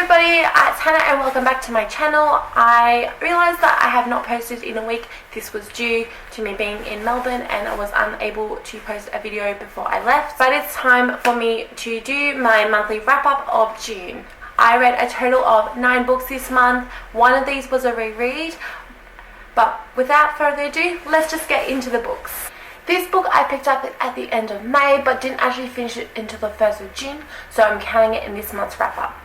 everybody, it's Hannah and welcome back to my channel. I realised that I have not posted in a week. This was due to me being in Melbourne and I was unable to post a video before I left. But it's time for me to do my monthly wrap up of June. I read a total of 9 books this month. One of these was a reread. But without further ado, let's just get into the books. This book I picked up at the end of May but didn't actually finish it until the 1st of June, so I'm counting it in this month's wrap up.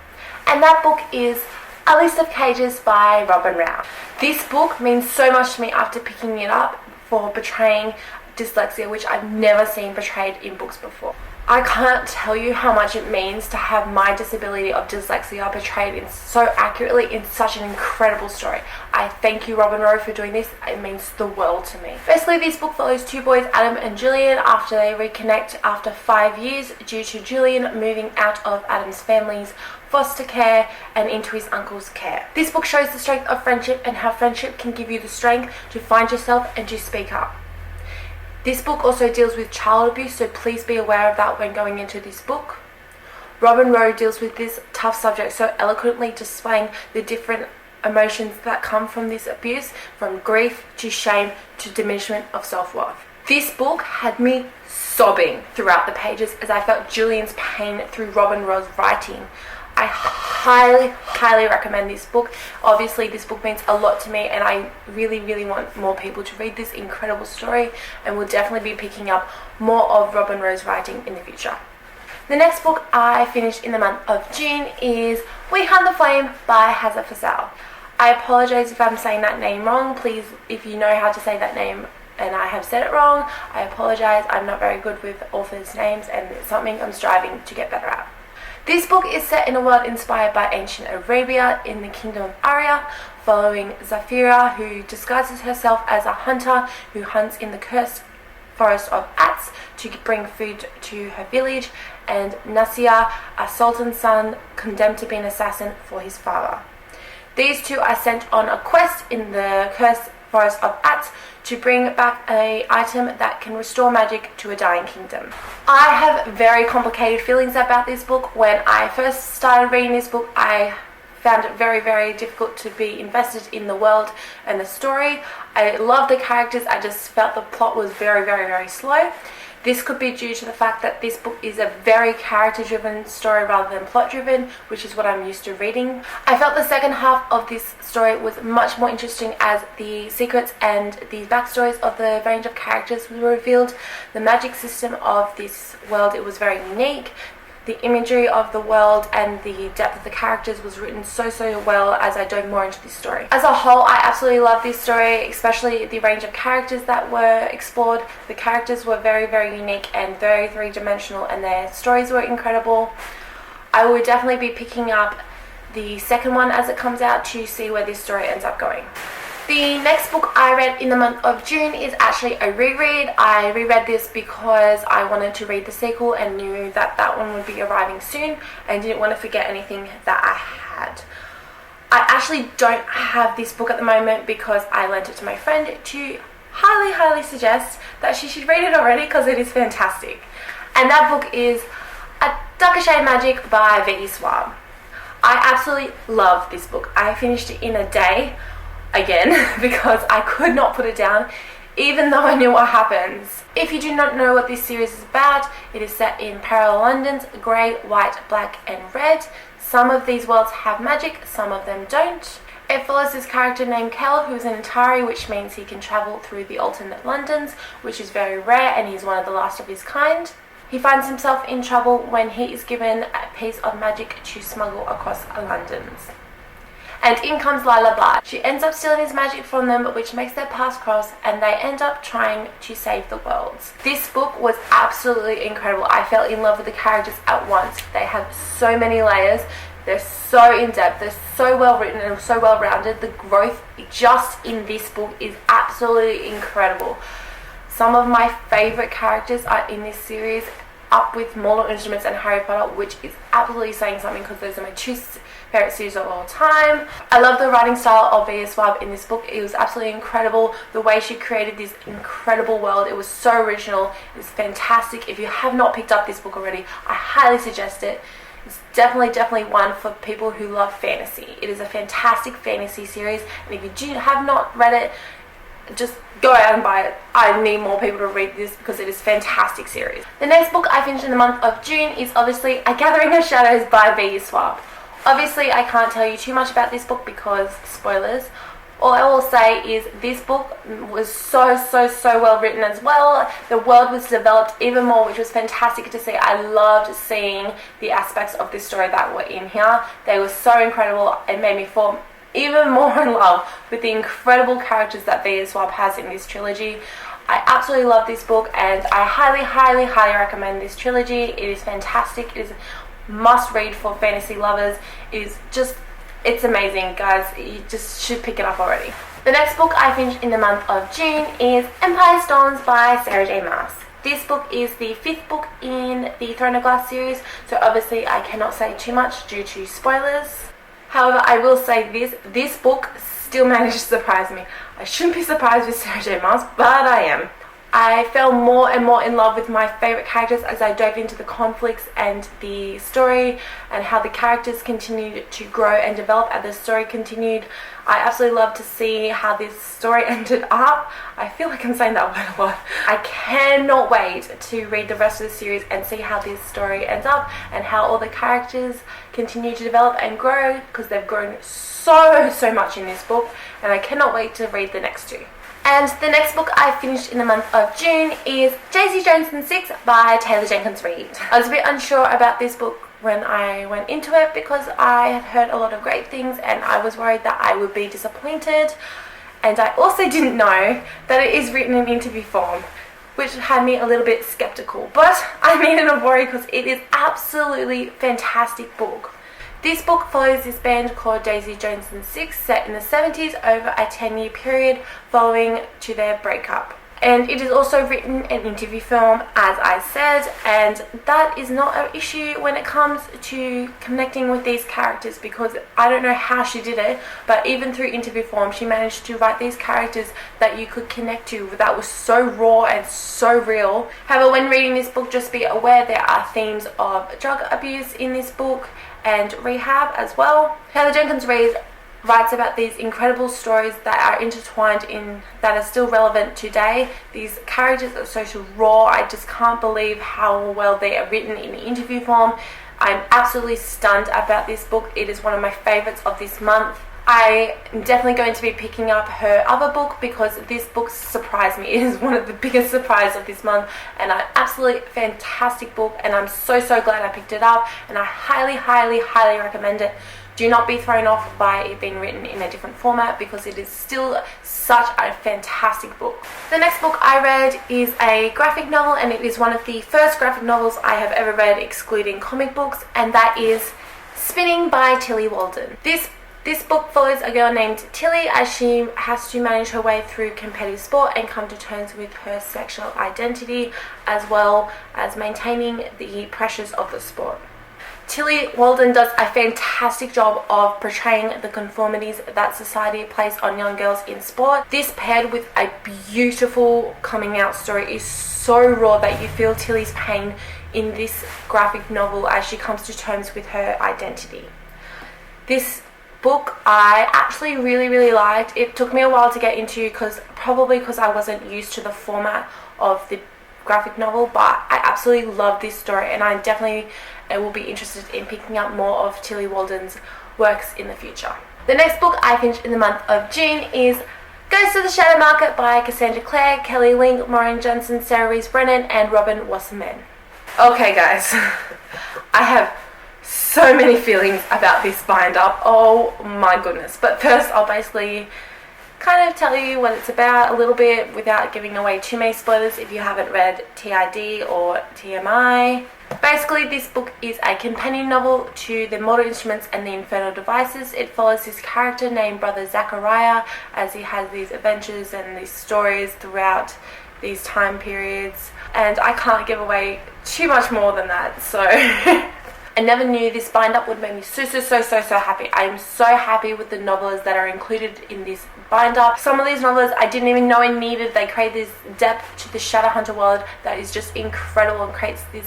And that book is A List of Cages by Rowell. This book means so much to me after picking it up for portraying dyslexia, which I've never seen portrayed in books before. I can't tell you how much it means to have my disability of dyslexia portrayed so accurately in such an incredible story. I thank you, Rowell, for doing this. It means the world to me. Basically, this book follows 2 boys, Adam and Julian, after they reconnect after 5 years due to Julian moving out of Adam's family's foster care and into his uncle's care. This book shows the strength of friendship and how friendship can give you the strength to find yourself and to speak up. This book also deals with child abuse, so please be aware of that when going into this book. Rowell deals with this tough subject so eloquently, displaying the different emotions that come from this abuse, from grief to shame to diminishment of self-worth. This book had me sobbing throughout the pages as I felt Julian's pain through Rowell's writing. I highly recommend this book. Obviously, this book means a lot to me and I really want more people to read this incredible story, and will definitely be picking up more of Rowell's writing in the future. The next book I finished in the month of June is We Hunt the Flame by Faizal. I apologise if I'm saying that name wrong. Please, if you know how to say that name and I have said it wrong, I apologise. I'm not very good with authors' names and it's something I'm striving to get better at. This book is set in a world inspired by ancient Arabia in the kingdom of Arya, following Zafira, who disguises herself as a hunter who hunts in the cursed forest of Ats to bring food to her village, and Nasir, a sultan's son condemned to be an assassin for his father. These two are sent on a quest in the cursed forest of Ats to bring back an item that can restore magic to a dying kingdom. I have very complicated feelings about this book. When I first started reading this book, I found it very difficult to be invested in the world and the story. I love the characters, I just felt the plot was very slow. This could be due to the fact that this book is a very character-driven story rather than plot-driven, which is what I'm used to reading. I felt the second half of this story was much more interesting as the secrets and the backstories of the range of characters were revealed. The magic system of this world, it was very unique. The imagery of the world and the depth of the characters was written so well as I dove more into this story. As a whole, I absolutely love this story, especially the range of characters that were explored. The characters were very unique and very three-dimensional, and their stories were incredible. I would definitely be picking up the second one as it comes out to see where this story ends up going. The next book I read in the month of June is actually a reread. I reread this because I wanted to read the sequel and knew that that one would be arriving soon and didn't want to forget anything that I had. I actually don't have this book at the moment because I lent it to my friend to highly suggest that she should read it already because it is fantastic. And that book is A Darker Shade Magic by Swabb. I absolutely love this book. I finished it in a day. Again, because I could not put it down even though I knew what happens. If you do not know what this series is about, it is set in parallel Londons, grey, white, black and red. Some of these worlds have magic, some of them don't. It follows this character named Kel, who is an Atari, which means he can travel through the alternate Londons, which is very rare and he's one of the last of his kind. He finds himself in trouble when he is given a piece of magic to smuggle across Londons. And in comes Lila Bart. She ends up stealing his magic from them, which makes their paths cross, and they end up trying to save the world. This book was absolutely incredible. I fell in love with the characters at once. They have so many layers. They're so in-depth. They're so well written and so well rounded. The growth just in this book is absolutely incredible. Some of my favourite characters are in this series, up with Mortal Instruments and Harry Potter, which is absolutely saying something because those are my 2 favourite series of all time. I love the writing style of Swabb in this book. It was absolutely incredible. The way she created this incredible world, it was so original. It was fantastic. If you have not picked up this book already, I highly suggest it. It's definitely one for people who love fantasy. It is a fantastic fantasy series, and if you have not read it, just go out and buy it. I need more people to read this because it is a fantastic series. The next book I finished in the month of June is obviously A Gathering of Shadows by Swabb. Obviously I can't tell you too much about this book because spoilers. All I will say is this book was so well written as well. The world was developed even more, which was fantastic to see. I loved seeing the aspects of this story that were in here. They were so incredible. It made me fall even more in love with the incredible characters that Swabb has in this trilogy. I absolutely love this book, and I highly recommend this trilogy. It is fantastic. It is a must read for fantasy lovers. It is just, it's amazing, guys. You just should pick it up already. The next book I finished in the month of June is Empire Storms by Sarah J. Maas. This book is the 5th book in the Throne of Glass series, so obviously I cannot say too much due to spoilers. However, I will say this book still managed to surprise me. I shouldn't be surprised with Sarah J. Maas, but I am. I fell more and more in love with my favourite characters as I dove into the conflicts and the story and how the characters continued to grow and develop as the story continued. I absolutely love to see how this story ended up. I feel like I'm saying that word a lot. I cannot wait to read the rest of the series and see how this story ends up and how all the characters continue to develop and grow, because they've grown so much in this book, and I cannot wait to read the next two. And the next book I finished in the month of June is Daisy Jones and Six by Taylor Jenkins Reid. I was a bit unsure about this book when I went into it because I had heard a lot of great things and I was worried that I would be disappointed. And I also didn't know that it is written in interview form, which had me a little bit skeptical. But I needn't worry because it is absolutely fantastic book. This book follows this band called Daisy Jones and Six, set in the 70s over a 10-year period following to their breakup. And it is also written in interview film, as I said, and that is not an issue when it comes to connecting with these characters, because I don't know how she did it, but even through interview form she managed to write these characters that you could connect to, that was so raw and so real. However, when reading this book, just be aware there are themes of drug abuse in this book and rehab as well. Taylor Jenkins Reid writes about these incredible stories that are intertwined in, that are still relevant today. These characters are so raw. I just can't believe how well they are written in interview form. I'm absolutely stunned about this book. It is one of my favorites of this month. I am definitely going to be picking up her other book because this book surprised me. It is one of the biggest surprises of this month, and an absolutely fantastic book, and I'm so glad I picked it up, and I highly recommend it. Do not be thrown off by it being written in a different format because it is still such a fantastic book. The next book I read is a graphic novel, and it is one of the first graphic novels I have ever read excluding comic books, and that is Spinning by Tillie Walden. This book follows a girl named Tillie as she has to manage her way through competitive sport and come to terms with her sexual identity, as well as maintaining the pressures of the sport. Tillie Walden does a fantastic job of portraying the conformities that society places on young girls in sport. This, paired with a beautiful coming out story, is so raw that you feel Tillie's pain in this graphic novel as she comes to terms with her identity. This book I actually really liked. It took me a while to get into, probably because I wasn't used to the format of the graphic novel, but I absolutely love this story, and I definitely will be interested in picking up more of Tillie Walden's works in the future. The next book I finished in the month of June is Goes to the Shadow Market by Cassandra, Clare, Kelly Link, Maureen Johnson, Sarah Rees, Brennan, and Robin Wasserman. Okay guys, I have so many feelings about this bind-up. Oh my goodness. But first I'll basically kind of tell you what it's about a little bit without giving away too many spoilers if you haven't read TID or TMI. Basically, this book is a companion novel to The Mortal Instruments and the Infernal Devices. It follows this character named Brother Zachariah as he has these adventures and these stories throughout these time periods. And I can't give away too much more than that, so I never knew this bind-up would make me so happy. I am so happy with the novels that are included in this bind-up. Some of these novels I didn't even know I needed. They create this depth to the Shadowhunter world that is just incredible and creates this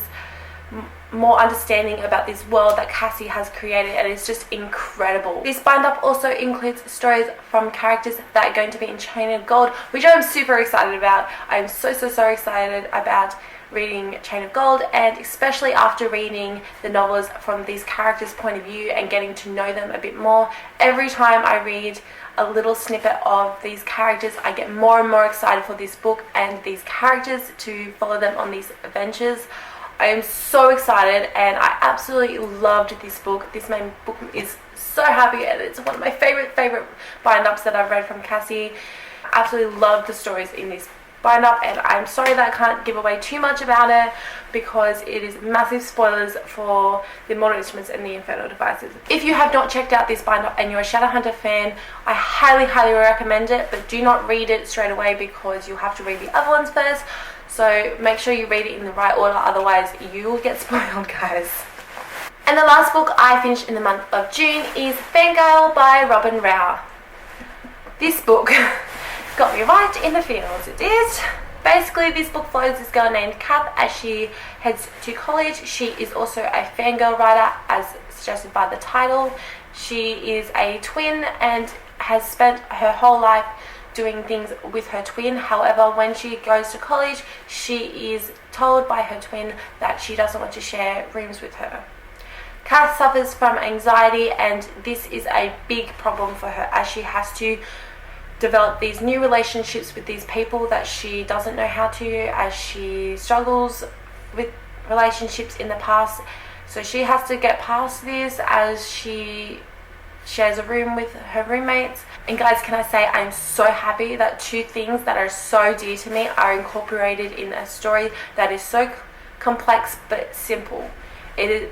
more understanding about this world that Cassie has created, and it's just incredible. This bind-up also includes stories from characters that are going to be in Chain of Gold, which I'm super excited about. I'm so excited about reading Chain of Gold, and especially after reading the novels from these characters' point of view and getting to know them a bit more. Every time I read a little snippet of these characters, I get more and more excited for this book and these characters, to follow them on these adventures. I am so excited, and I absolutely loved this book. This main book is so happy, and it's one of my favorite bind-ups that I've read from Cassie. I absolutely love the stories in this bind-up, and I'm sorry that I can't give away too much about it because it is massive spoilers for the Mortal Instruments and the Infernal Devices. If you have not checked out this bind-up and you're a Shadowhunter fan, I highly recommend it, but do not read it straight away because you'll have to read the other ones first. So make sure you read it in the right order, otherwise you will get spoiled, guys. And the last book I finished in the month of June is Fangirl by Rowell. This book got me right in the feels, it did. Basically, this book follows this girl named Kath as she heads to college. She is also a fangirl writer, as suggested by the title. She is a twin and has spent her whole life doing things with her twin. However, when she goes to college, she is told by her twin that she doesn't want to share rooms with her. Kath suffers from anxiety, and this is a big problem for her as she has to develop these new relationships with these people that she doesn't know how to, as she struggles with relationships in the past. So she has to get past this as she shares a room with her roommates. And guys, can I say I'm so happy that two things that are so dear to me are incorporated in a story that is so complex but simple.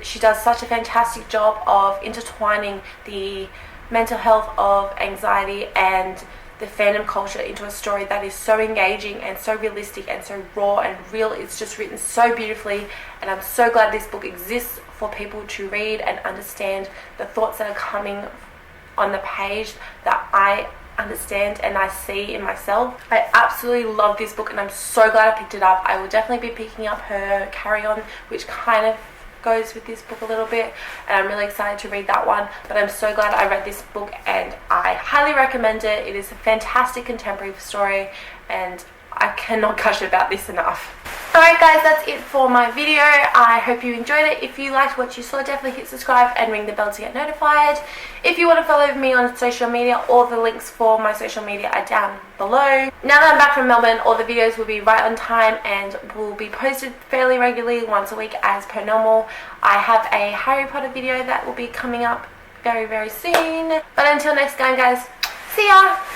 She does such a fantastic job of intertwining the mental health of anxiety and the fandom culture into a story that is so engaging and so realistic and so raw and real. It's just written so beautifully, and I'm so glad this book exists for people to read and understand the thoughts that are coming on the page that I understand and I see in myself. I absolutely love this book, and I'm so glad I picked it up. I will definitely be picking up her Carry On, which kind of goes with this book a little bit, and I'm really excited to read that one. But I'm so glad I read this book, and I highly recommend it. It is a fantastic contemporary story, and I cannot gush about this enough. Alright guys, that's it for my video. I hope you enjoyed it. If you liked what you saw, definitely hit subscribe and ring the bell to get notified. If you want to follow me on social media, all the links for my social media are down below. Now that I'm back from Melbourne, all the videos will be right on time and will be posted fairly regularly, once a week as per normal. I have a Harry Potter video that will be coming up very soon. But until next time guys, see ya!